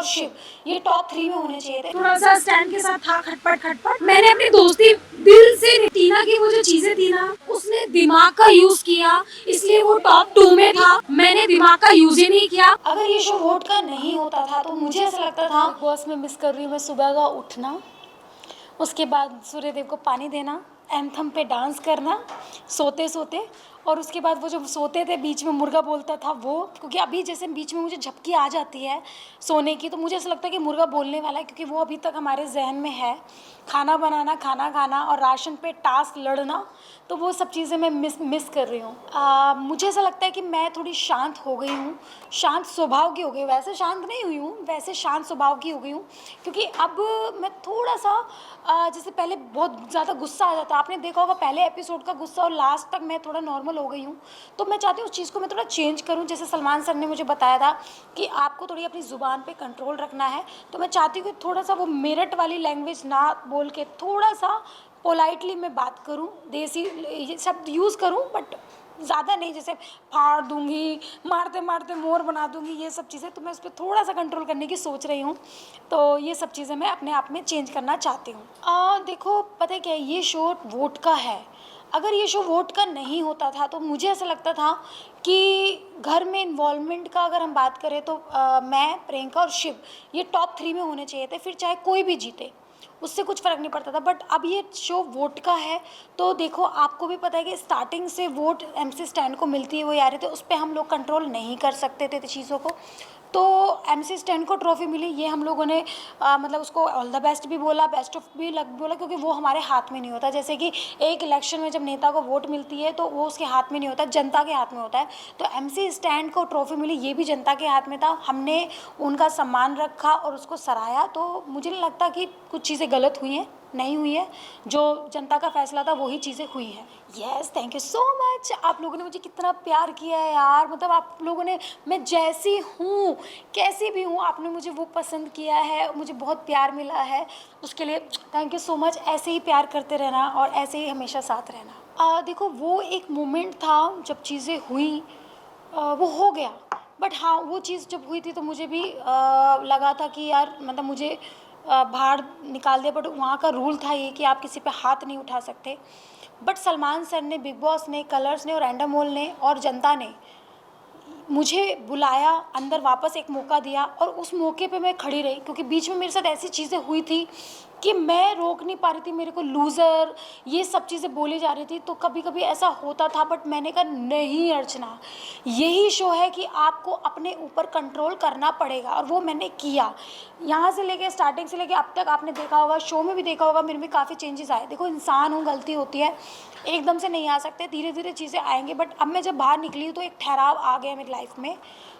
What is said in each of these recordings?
और शिव ये टॉप 3 में होने चाहिए थे। थोड़ा सा स्टैंड के साथ था खटपट खटपट। मैंने अपनी दोस्ती दिल से, टीना की वो जो चीजें थी ना, उसने दिमाग का यूज किया, इसलिए वो टॉप 2 में था। मैंने दिमाग का यूज ही नहीं किया। अगर ये शो वोट का नहीं होता था तो मुझे ऐसा लगता था बिग बॉस में मिस कर रही हूँ मैं सुबह का उठना, उसके बाद सूर्यदेव को पानी देना, एंथम पे डांस करना सोते सोते, और उसके बाद वो जो सोते थे बीच में मुर्गा बोलता था वो, क्योंकि अभी जैसे बीच में मुझे झपकी आ जाती है सोने की तो मुझे ऐसा लगता है कि मुर्गा बोलने वाला है, क्योंकि वो अभी तक हमारे जहन में है। खाना बनाना, खाना खाना और राशन पे टास्क लड़ना, तो वो सब चीज़ें मैं मिस कर रही हूँ। मुझे ऐसा लगता है कि मैं थोड़ी शांत हो गई हूँ, शांत स्वभाव की हो गई, वैसे शांत नहीं हुई हूँ, वैसे शांत स्वभाव की हो गई हूँ, क्योंकि अब मैं थोड़ा सा जैसे पहले बहुत ज़्यादा गुस्सा आ जाता, आपने देखा होगा पहले एपिसोड का गुस्सा और लास्ट तक मैं थोड़ा नॉर्मल हो गई हूँ। तो मैं चाहती हूँ उस चीज़ को मैं थोड़ा चेंज करूँ, जैसे सलमान सर ने मुझे बताया था कि आपको थोड़ी अपनी ज़ुबान पे कंट्रोल रखना है, तो मैं चाहती हूँ कि थोड़ा सा वो मेरठ वाली लैंग्वेज ना बोल के थोड़ा सा पोलाइटली मैं बात करूँ, देसी ये शब्द यूज़ करूँ, बट ज़्यादा नहीं, जैसे फाड़ दूंगी, मारते मारते मोर बना दूंगी, ये सब चीज़ें, तो मैं उस पर थोड़ा सा कंट्रोल करने की सोच रही हूँ। तो ये सब चीज़ें मैं अपने आप में चेंज करना चाहती हूँ। देखो पता है क्या है, ये शो वोट का है। अगर ये शो वोट का नहीं होता था तो मुझे ऐसा लगता था कि घर में इन्वॉल्वमेंट का अगर हम बात करें तो मैं, प्रियंका और शिव ये टॉप 3 में होने चाहिए थे, फिर चाहे कोई भी जीते उससे कुछ फ़र्क नहीं पड़ता था। बट अब ये शो वोट का है, तो देखो आपको भी पता है कि स्टार्टिंग से वोट एमसी स्टैंड को मिलती है, वो आ रहे थे, उस पर हम लोग कंट्रोल नहीं कर सकते थे चीज़ों को। तो एमसी स्टैंड को ट्रॉफी मिली, ये हम लोगों ने मतलब उसको ऑल द बेस्ट भी बोला, बेस्ट ऑफ भी बोला, क्योंकि वो हमारे हाथ में नहीं होता। जैसे कि एक इलेक्शन में जब नेता को वोट मिलती है तो वो उसके हाथ में नहीं होता, जनता के हाथ में होता है। तो एमसी स्टैंड को ट्रॉफी मिली, ये भी जनता के हाथ में था, हमने उनका सम्मान रखा और उसको सराहा। तो मुझे नहीं लगता कि कुछ चीज़ें गलत हुई हैं, नहीं हुई है, जो जनता का फैसला था वही चीज़ें हुई हैं। Yes, thank you so much. आप लोगों ने मुझे कितना प्यार किया है यार, मतलब आप लोगों ने, मैं जैसी हूँ कैसी भी हूँ, आपने मुझे वो पसंद किया है, मुझे बहुत प्यार मिला है, उसके लिए थैंक यू सो मच। ऐसे ही प्यार करते रहना और ऐसे ही हमेशा साथ रहना। देखो वो एक मोमेंट था जब चीज़ें हुई, वो हो गया, बट हाँ वो चीज़ जब हुई थी तो मुझे भी लगा था कि यार मतलब मुझे बाहर निकाल दिया, बट वहाँ का रूल था ये कि आप किसी पे हाथ नहीं उठा सकते। बट सलमान सर ने, बिग बॉस ने, कलर्स ने और एंडामोल ने और जनता ने मुझे बुलाया, अंदर वापस एक मौका दिया, और उस मौके पे मैं खड़ी रही, क्योंकि बीच में मेरे साथ ऐसी चीज़ें हुई थी कि मैं रोक नहीं पा रही थी, मेरे को लूज़र ये सब चीज़ें बोली जा रही थी, तो कभी कभी ऐसा होता था, बट मैंने कहा नहीं अर्चना, यही शो है कि आपको अपने ऊपर कंट्रोल करना पड़ेगा, और वो मैंने किया। यहाँ से लेके स्टार्टिंग से लेके अब तक आपने देखा होगा, शो में भी देखा होगा, मेरे में काफ़ी चेंजेस आए। देखो इंसान हूँ, गलती होती है, एकदम से नहीं आ सकते, धीरे धीरे चीज़ें आएंगी, बट अब मैं जब बाहर निकली हूँ तो एक ठहराव आ गया मेरी लाइफ में,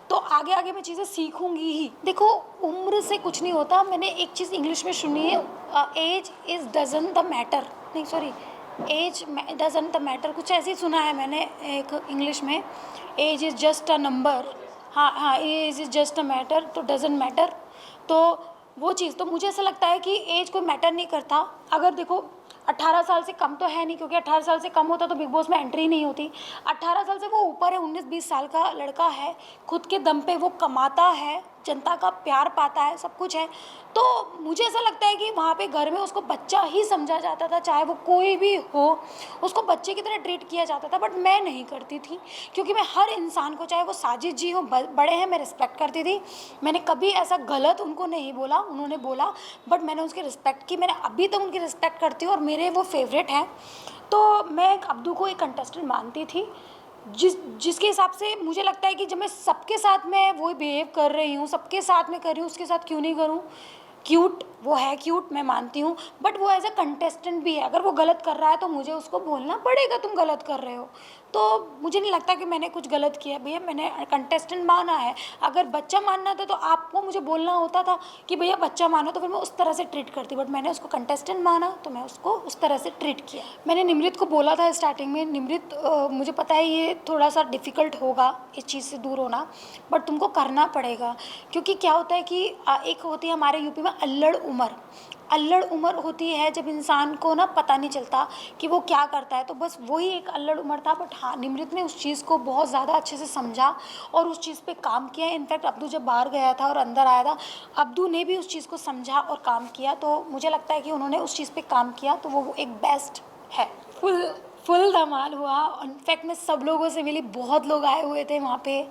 तो आगे आगे मैं चीज़ें सीखूंगी ही। देखो उम्र से कुछ नहीं होता, मैंने एक चीज़ इंग्लिश में सुनी है, age is doesn't the matter, नहीं sorry, age doesn't the matter, कुछ ऐसे ही सुना है मैंने एक इंग्लिश में, age is just a number, हाँ हाँ, age is just a matter, तो डजन मैटर, तो वो चीज़, तो मुझे ऐसा लगता है कि एज कोई मैटर नहीं करता। अगर देखो 18 साल से कम तो है नहीं, क्योंकि 18 साल से कम होता तो बिग बॉस में एंट्री नहीं होती। 18 साल से वो ऊपर है, 19-20 साल का लड़का है, खुद के दम पे वो कमाता है, जनता का प्यार पाता है, सब कुछ है। तो मुझे ऐसा लगता है कि वहाँ पे घर में उसको बच्चा ही समझा जाता था, चाहे वो कोई भी हो, उसको बच्चे की तरह ट्रीट किया जाता था। बट मैं नहीं करती थी, क्योंकि मैं हर इंसान को, चाहे वो साजिद जी हो, बड़े हैं, मैं रिस्पेक्ट करती थी। मैंने कभी ऐसा गलत उनको नहीं बोला, उन्होंने बोला बट मैंने उसकी रिस्पेक्ट की, मैंने अभी तक उनकी रिस्पेक्ट करती हूँ, और मेरे वो फेवरेट हैं। तो मैं अब्दू को एक कंटेस्टेंट मानती थी, जिसके हिसाब से मुझे लगता है कि जब मैं सबके साथ में वही बिहेव कर रही हूँ, सबके साथ में कर रही हूँ, उसके साथ क्यों नहीं करूँ। क्यूट, वो है क्यूट, मैं मानती हूँ, बट वो एज अ कंटेस्टेंट भी है। अगर वो गलत कर रहा है तो मुझे उसको बोलना पड़ेगा, तुम गलत कर रहे हो। तो मुझे नहीं लगता कि मैंने कुछ गलत किया, भैया मैंने कंटेस्टेंट माना है। अगर बच्चा मानना था तो आपको मुझे बोलना होता था कि भैया बच्चा मानो, तो फिर मैं उस तरह से ट्रीट करती, बट मैंने उसको कंटेस्टेंट माना तो मैं उसको उस तरह से ट्रीट किया। मैंने निमृत को बोला था स्टार्टिंग में, निमृत मुझे पता है ये थोड़ा सा डिफ़िकल्ट होगा इस चीज़ से दूर होना, बट तुमको करना पड़ेगा, क्योंकि क्या होता है कि एक होती है हमारे यूपी में अल्लड़ उमर, अल्लड़ उम्र होती है जब इंसान को ना पता नहीं चलता कि वो क्या करता है, तो बस वही एक अल्लड़ उम्र था। बट हाँ, निमृत ने उस चीज़ को बहुत ज़्यादा अच्छे से समझा और उस चीज़ पे काम किया। इनफैक्ट अब्दू जब बाहर गया था और अंदर आया था, अब्दू ने भी उस चीज़ को समझा और काम किया। तो मुझे लगता है कि उन्होंने उस चीज़ पे काम किया, तो वो एक बेस्ट है। फुल फुल धमाल हुआ। इनफैक्ट मैं सब लोगों से मिली, बहुत लोग आए हुए थे वहाँ पे,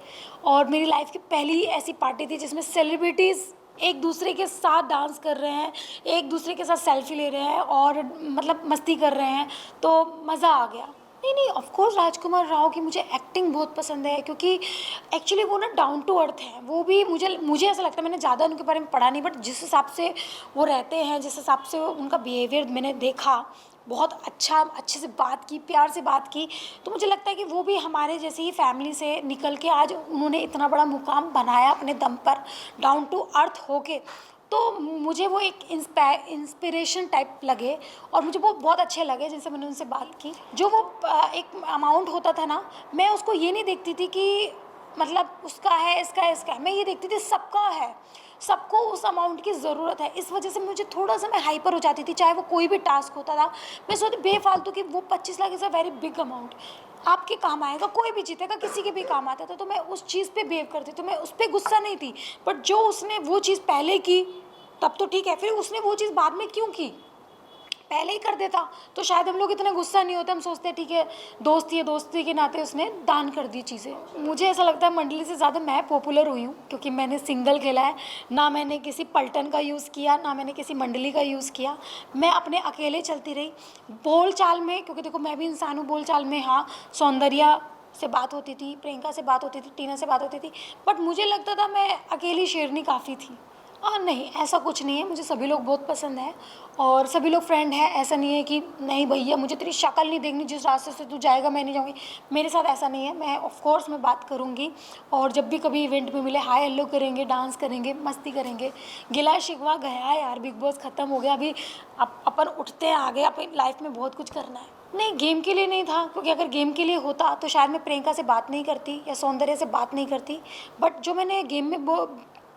और मेरी लाइफ की पहली ऐसी पार्टी थी जिसमें सेलिब्रिटीज़ एक दूसरे के साथ डांस कर रहे हैं, एक दूसरे के साथ सेल्फी ले रहे हैं और मतलब मस्ती कर रहे हैं, तो मज़ा आ गया। नहीं नहीं, ऑफ कोर्स राजकुमार राव की मुझे एक्टिंग बहुत पसंद है, क्योंकि एक्चुअली वो ना डाउन टू अर्थ हैं। वो भी मुझे ऐसा लगता है, मैंने ज़्यादा उनके बारे में पढ़ा नहीं, बट जिस हिसाब से वो रहते हैं, जिस हिसाब से उनका बिहेवियर मैंने देखा, बहुत अच्छे से बात की, प्यार से बात की, तो मुझे लगता है कि वो भी हमारे जैसे ही फैमिली से निकल के आज उन्होंने इतना बड़ा मुकाम बनाया अपने दम पर, डाउन टू अर्थ होके। तो मुझे वो एक इंस्पिरेशन टाइप लगे और मुझे वो बहुत अच्छे लगे जिनसे मैंने उनसे बात की। जो वो एक अमाउंट होता था ना, मैं उसको ये नहीं देखती थी कि मतलब उसका है, इसका है, इसका है, मैं ये देखती थी सबका है, सबको उस अमाउंट की ज़रूरत है। इस वजह से मुझे थोड़ा सा मैं हाइपर हो जाती थी, चाहे वो कोई भी टास्क होता था। मैं सोचती बेफालतू कि वो 25 lakh is a very big amount, आपके काम आएगा, कोई भी जीतेगा, किसी के भी काम आता था। तो मैं उस चीज़ पे बिहेव करती, तो मैं उस पर गुस्सा नहीं थी। बट जो उसने वो चीज़ पहले की तब तो ठीक है, फिर उसने वो चीज़ बाद में क्यों की? पहले ही कर देता तो शायद हम लोग इतना गुस्सा नहीं होता, हम सोचते ठीक है दोस्ती है, दोस्ती के नाते उसने दान कर दी चीज़ें। मुझे ऐसा लगता है मंडली से ज़्यादा मैं पॉपुलर हुई हूँ, क्योंकि मैंने सिंगल खेला है, ना मैंने किसी पलटन का यूज़ किया, ना मैंने किसी मंडली का यूज़ किया। मैं अपने अकेले चलती रही बोल चाल में, क्योंकि देखो मैं भी इंसान हूँ बोल चाल में। हाँ, सौंदर्या से बात होती थी, प्रियंका से बात होती थी, टीना से बात होती थी, बट मुझे लगता था मैं अकेली शेरनी काफ़ी थी। नहीं, ऐसा कुछ नहीं है, मुझे सभी लोग बहुत पसंद हैं और सभी लोग फ्रेंड हैं। ऐसा नहीं है कि नहीं भैया मुझे तेरी शक्ल नहीं देखनी, जिस रास्ते से तू जाएगा मैं नहीं जाऊँगी, मेरे साथ ऐसा नहीं है। मैं ऑफ कोर्स मैं बात करूँगी, और जब भी कभी इवेंट में मिले हाय हेलो करेंगे, डांस करेंगे, मस्ती करेंगे। गिला शिकवा गया यार, बिग बॉस ख़त्म हो गया, अभी अपन उठते हैं आगे, अपनी लाइफ में बहुत कुछ करना है। नहीं, गेम के लिए नहीं था, क्योंकि अगर गेम के लिए होता तो शायद मैं प्रियंका से बात नहीं करती या सौंदर्य से बात नहीं करती। बट जो मैंने गेम में वो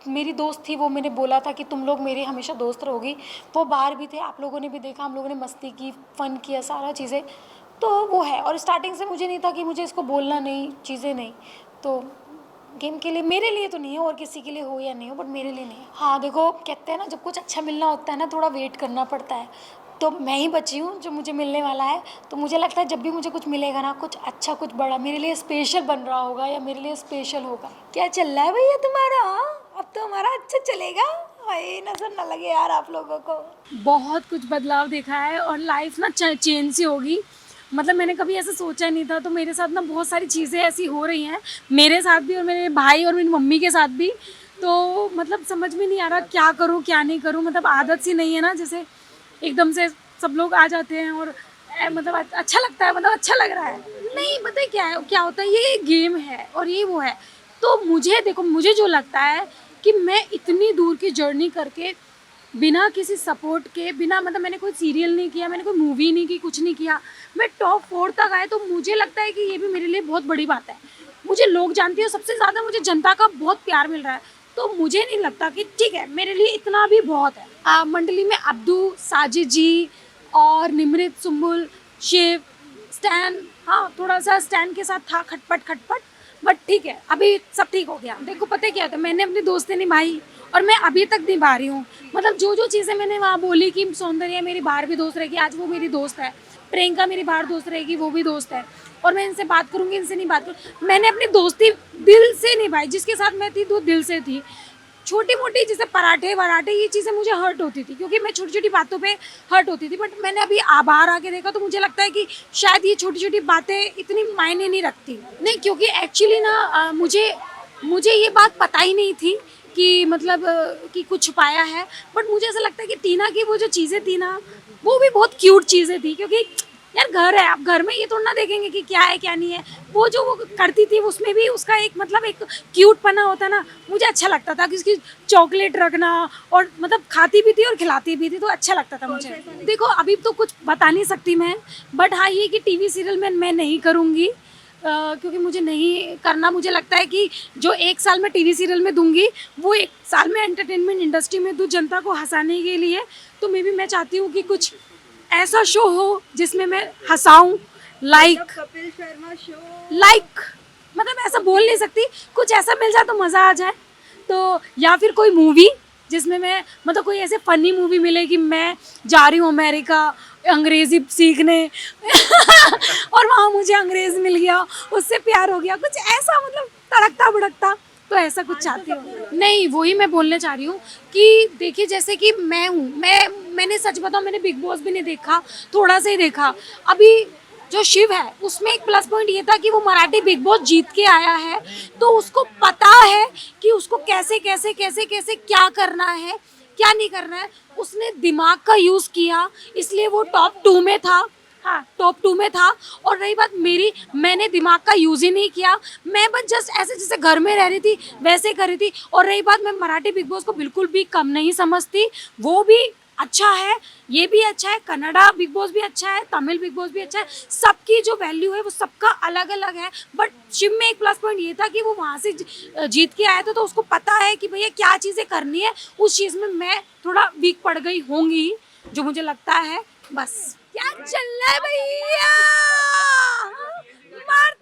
मेरी दोस्त थी, वो मैंने बोला था कि तुम लोग मेरे हमेशा दोस्त रहोगी, वो बाहर भी थे, आप लोगों ने भी देखा, हम लोगों ने मस्ती की, फ़न किया, सारा चीज़ें, तो वो है। और स्टार्टिंग से मुझे नहीं था कि मुझे इसको बोलना नहीं, चीज़ें नहीं, तो गेम के लिए मेरे लिए तो नहीं है, और किसी के लिए हो या नहीं हो, बट मेरे लिए नहीं है। हाँ देखो, कहते हैं ना जब कुछ अच्छा मिलना होता है ना, थोड़ा वेट करना पड़ता है, तो मैं ही बची हूँ जो मुझे मिलने वाला है। तो मुझे लगता है जब भी मुझे कुछ मिलेगा ना, कुछ अच्छा, कुछ बड़ा मेरे लिए स्पेशल बन रहा होगा या मेरे लिए स्पेशल होगा। क्या चल रहा है भैया तुम्हारा? अब तो हमारा अच्छा चलेगा, भाई नजर ना लगे यार आप लोगों को। बहुत कुछ बदलाव देखा है और लाइफ ना चेंज सी होगी। मतलब मैंने कभी ऐसा सोचा नहीं था, तो मेरे साथ ना बहुत सारी चीज़ें ऐसी हो रही हैं, मेरे साथ भी और मेरे भाई और मेरी मम्मी के साथ भी। तो मतलब समझ में नहीं आ रहा क्या करूँ क्या नहीं करूँ। मतलब आदत सी नहीं है ना, जैसे एकदम से सब लोग आ जाते हैं और मतलब अच्छा लगता है, मतलब अच्छा लग रहा है। नहीं पता है क्या होता है, ये गेम है और ये वो है। तो मुझे देखो, मुझे जो लगता है कि मैं इतनी दूर की जर्नी करके बिना किसी सपोर्ट के, बिना मतलब मैंने कोई सीरियल नहीं किया, मैंने कोई मूवी नहीं की, कुछ नहीं किया, मैं टॉप 4 तक आए, तो मुझे लगता है कि ये भी मेरे लिए बहुत बड़ी बात है। मुझे लोग जानते हैं, सबसे ज़्यादा मुझे जनता का बहुत प्यार मिल रहा है, तो मुझे नहीं लगता कि ठीक है, मेरे लिए इतना भी बहुत है। मंडली में अब्दू, साजिद जी और निमृत, सुम्बुल, शिव, स्टैन, हाँ थोड़ा सा स्टैन के साथ था खटपट, बट ठीक है, अभी सब ठीक हो गया। देखो पता है क्या था, मैंने अपनी दोस्ती निभाई और मैं अभी तक निभा रही हूँ। मतलब जो चीज़ें मैंने वहाँ बोली कि सौंदर्य मेरी बाहर भी दोस्त रहेगी, आज वो मेरी दोस्त है। प्रियंका मेरी बाहर दोस्त रहेगी, वो भी दोस्त है, और मैं इनसे बात करूँगी, इनसे नहीं बात करूँ। मैंने अपनी दोस्ती दिल से निभाई, जिसके साथ मैं थी तो दिल से थी। छोटी मोटी जैसे पराठे वराठे, ये चीज़ें मुझे हर्ट होती थी, क्योंकि मैं छोटी छोटी बातों पे हर्ट होती थी। बट मैंने अभी बाहर आके देखा तो मुझे लगता है कि शायद ये छोटी छोटी बातें इतनी मायने नहीं रखती। नहीं, क्योंकि एक्चुअली ना मुझे ये बात पता ही नहीं थी कि मतलब कि कुछ छुपाया है। बट मुझे ऐसा लगता है कि टीना की वो जो चीज़ें थी ना, वो भी बहुत क्यूट चीज़ें थी, क्योंकि यार घर है, आप घर में ये थोड़ा ना देखेंगे कि क्या है क्या नहीं है। वो जो वो करती थी उसमें भी उसका एक मतलब एक क्यूट पना होता ना, मुझे अच्छा लगता था कि उसकी चॉकलेट रखना, और मतलब खाती भी थी और खिलाती भी थी, तो अच्छा लगता था मुझे। देखो अभी तो कुछ बता नहीं सकती मैं, बट हाँ ये कि टीवी सीरियल में मैं नहीं करूँगी, क्योंकि मुझे नहीं करना। मुझे लगता है कि जो 1 साल मैं टीवी सीरियल में दूंगी वो 1 साल में एंटरटेनमेंट इंडस्ट्री में दूँ जनता को हंसाने के लिए। तो मे बी मैं चाहती हूँ कि कुछ ऐसा शो हो जिसमें मैं हंसाऊँ, like Kapil Sharma show. Like मतलब ऐसा बोल नहीं सकती, कुछ ऐसा मिल जाए तो मज़ा आ जाए। तो या फिर कोई मूवी जिसमें मैं मतलब कोई ऐसे फनी मूवी मिले कि मैं जा रही हूँ अमेरिका अंग्रेज़ी सीखने और वहाँ मुझे अंग्रेज़ मिल गया, उससे प्यार हो गया, कुछ ऐसा मतलब तड़कता भड़कता। तो ऐसा कुछ चाहती हूँ। नहीं, वही मैं बोलने चाह रही हूँ कि देखिए जैसे कि मैं हूँ, मैंने सच बताऊँ मैंने बिग बॉस भी नहीं देखा, थोड़ा सा ही देखा। अभी जो शिव है उसमें एक प्लस पॉइंट ये था कि वो मराठी बिग बॉस जीत के आया है, तो उसको पता है कि उसको कैसे कैसे कैसे कैसे क्या करना है, क्या नहीं करना है। उसने दिमाग का यूज़ किया, इसलिए वो टॉप 2 में था। हाँ, टॉप 2 में था। और रही बात मेरी, मैंने दिमाग का यूज़ ही नहीं किया। मैं बस जस्ट ऐसे जैसे घर में रह रही थी वैसे कर रही थी। और रही बात, मैं मराठी बिग बॉस को बिल्कुल भी कम नहीं समझती, वो भी अच्छा है, ये भी अच्छा है, कन्नड़ा बिग बॉस भी अच्छा है, तमिल बिग बॉस भी अच्छा है। सबकी जो वैल्यू है वो सबका अलग अलग है। बट शिव में एक प्लस पॉइंट ये था कि वो वहाँ से जीत के आया था, तो उसको पता है कि भैया क्या चीज़ें करनी है। उस चीज़ में मैं थोड़ा वीक पड़ गई होंगी, जो मुझे लगता है। बस क्या चल रहा है भैया, मार